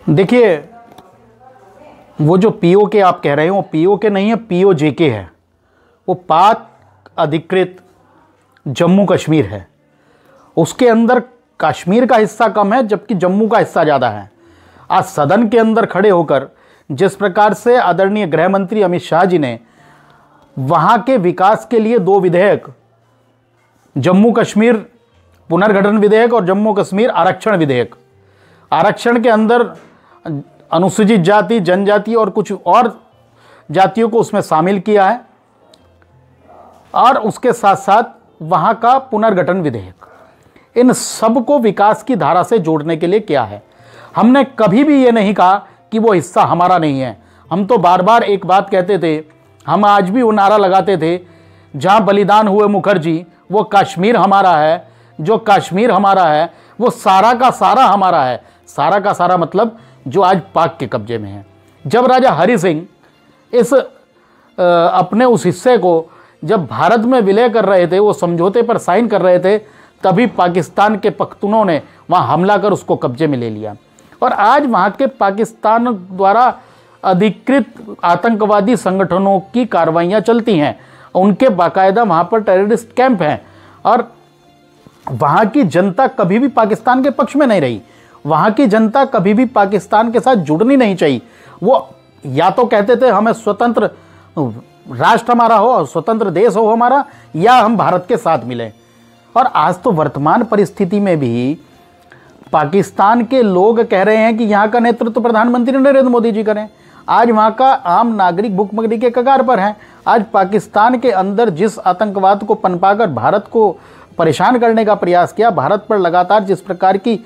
देखिए, वो जो पीओके आप कह रहे हो वो पीओके नहीं है, पीओजेके है। वो पाक अधिकृत जम्मू कश्मीर है। उसके अंदर कश्मीर का हिस्सा कम है जबकि जम्मू का हिस्सा ज़्यादा है। आज सदन के अंदर खड़े होकर जिस प्रकार से आदरणीय गृह मंत्री अमित शाह जी ने वहाँ के विकास के लिए 2 विधेयक, जम्मू कश्मीर पुनर्गठन विधेयक और जम्मू कश्मीर आरक्षण विधेयक, आरक्षण के अंदर अनुसूचित जाति, जनजाति और कुछ और जातियों को उसमें शामिल किया है, और उसके साथ साथ वहाँ का पुनर्गठन विधेयक, इन सब को विकास की धारा से जोड़ने के लिए किया है। हमने कभी भी ये नहीं कहा कि वो हिस्सा हमारा नहीं है। हम तो बार बार एक बात कहते थे, हम आज भी वो नारा लगाते थे, जहाँ बलिदान हुए मुखर्जी वो कश्मीर हमारा है, जो कश्मीर हमारा है वो सारा का सारा हमारा है। सारा का सारा मतलब जो आज पाक के कब्जे में है। जब राजा हरि सिंह इस अपने उस हिस्से को जब भारत में विलय कर रहे थे, वो समझौते पर साइन कर रहे थे, तभी पाकिस्तान के पख्तूनों ने वहाँ हमला कर उसको कब्जे में ले लिया। और आज वहाँ के पाकिस्तान द्वारा अधिकृत आतंकवादी संगठनों की कार्रवाइयाँ चलती हैं, उनके बाकायदा वहाँ पर टेररिस्ट कैंप हैं, और वहाँ की जनता कभी भी पाकिस्तान के पक्ष में नहीं रही। वहाँ की जनता कभी भी पाकिस्तान के साथ जुड़नी नहीं चाहिए। वो या तो कहते थे हमें स्वतंत्र राष्ट्र हमारा हो और स्वतंत्र देश हो हमारा, या हम भारत के साथ मिलें। और आज तो वर्तमान परिस्थिति में भी पाकिस्तान के लोग कह रहे हैं कि यहाँ का नेतृत्व प्रधानमंत्री नरेंद्र मोदी जी करें। आज वहाँ का आम नागरिक भुखमरी के कगार पर है। आज पाकिस्तान के अंदर जिस आतंकवाद को पनपाकर भारत को परेशान करने का प्रयास किया, भारत पर लगातार जिस प्रकार की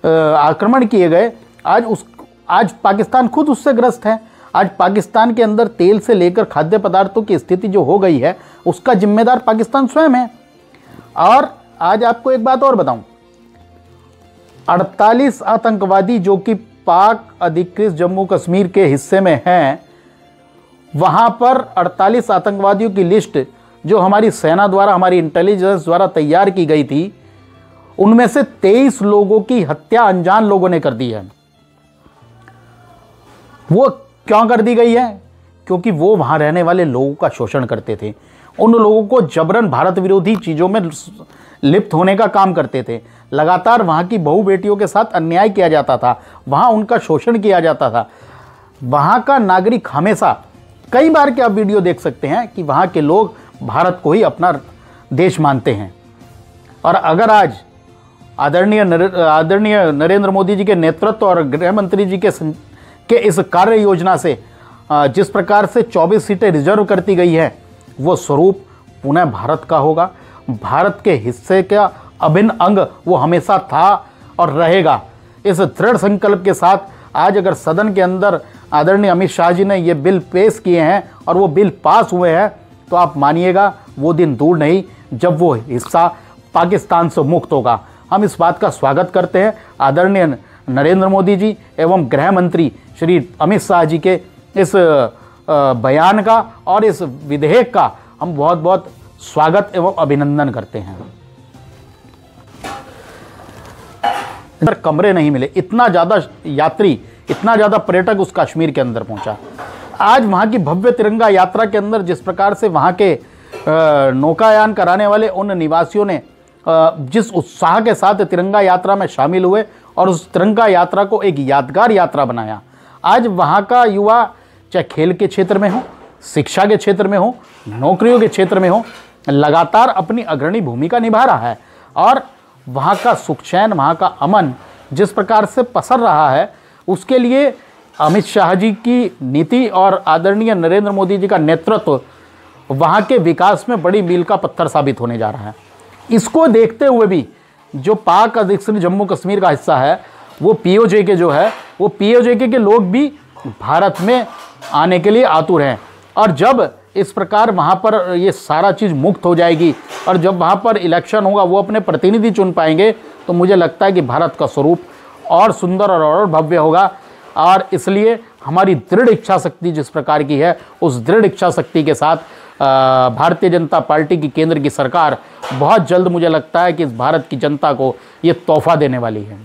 आक्रमण किए गए, आज पाकिस्तान खुद उससे ग्रस्त है। आज पाकिस्तान के अंदर तेल से लेकर खाद्य पदार्थों की स्थिति जो हो गई है, उसका जिम्मेदार पाकिस्तान स्वयं है। और आज आपको एक बात और बताऊं, 48 आतंकवादी जो कि पाक अधिकृत जम्मू कश्मीर के हिस्से में हैं, वहां पर 48 आतंकवादियों की लिस्ट जो हमारी सेना द्वारा, हमारी इंटेलिजेंस द्वारा तैयार की गई थी, उनमें से 23 लोगों की हत्या अनजान लोगों ने कर दी है। वो क्यों कर दी गई है? क्योंकि वो वहां रहने वाले लोगों का शोषण करते थे, उन लोगों को जबरन भारत विरोधी चीज़ों में लिप्त होने का काम करते थे। लगातार वहाँ की बहू बेटियों के साथ अन्याय किया जाता था, वहाँ उनका शोषण किया जाता था। वहाँ का नागरिक हमेशा, कई बार के आप वीडियो देख सकते हैं कि वहाँ के लोग भारत को ही अपना देश मानते हैं। और अगर आज आदरणीय नरेंद्र मोदी जी के नेतृत्व और गृह मंत्री जी के इस कार्य योजना से जिस प्रकार से 24 सीटें रिजर्व करती गई हैं, वो स्वरूप पुनः भारत का होगा। भारत के हिस्से का अभिन्न अंग वो हमेशा था और रहेगा। इस दृढ़ संकल्प के साथ आज अगर सदन के अंदर आदरणीय अमित शाह जी ने ये बिल पेश किए हैं और वो बिल पास हुए हैं, तो आप मानिएगा वो दिन दूर नहीं जब वो हिस्सा पाकिस्तान से मुक्त होगा। हम इस बात का स्वागत करते हैं आदरणीय नरेंद्र मोदी जी एवं गृह मंत्री श्री अमित शाह जी के इस बयान का और इस विधेयक का हम बहुत बहुत स्वागत एवं अभिनंदन करते हैं। कमरे नहीं मिले, इतना ज़्यादा यात्री, इतना ज़्यादा पर्यटक उस कश्मीर के अंदर पहुंचा। आज वहाँ की भव्य तिरंगा यात्रा के अंदर जिस प्रकार से वहाँ के नौकायान कराने वाले उन निवासियों ने जिस उत्साह के साथ तिरंगा यात्रा में शामिल हुए और उस तिरंगा यात्रा को एक यादगार यात्रा बनाया, आज वहाँ का युवा चाहे खेल के क्षेत्र में हो, शिक्षा के क्षेत्र में हो, नौकरियों के क्षेत्र में हो, लगातार अपनी अग्रणी भूमिका निभा रहा है। और वहाँ का सुख चैन, वहाँ का अमन जिस प्रकार से पसर रहा है, उसके लिए अमित शाह जी की नीति और आदरणीय नरेंद्र मोदी जी का नेतृत्व वहाँ के विकास में बड़ी मील का पत्थर साबित होने जा रहा है। इसको देखते हुए भी जो पाक अधिकृत जम्मू कश्मीर का हिस्सा है, वो पीओजेके जो है, वो पीओजेके के लोग भी भारत में आने के लिए आतुर हैं। और जब इस प्रकार वहाँ पर ये सारा चीज़ मुक्त हो जाएगी और जब वहाँ पर इलेक्शन होगा, वो अपने प्रतिनिधि चुन पाएंगे, तो मुझे लगता है कि भारत का स्वरूप और सुंदर और भव्य होगा। और इसलिए हमारी दृढ़ इच्छा शक्ति जिस प्रकार की है, उस दृढ़ इच्छा शक्ति के साथ भारतीय जनता पार्टी की केंद्र की सरकार बहुत जल्द, मुझे लगता है कि इस भारत की जनता को ये तोहफा देने वाली है।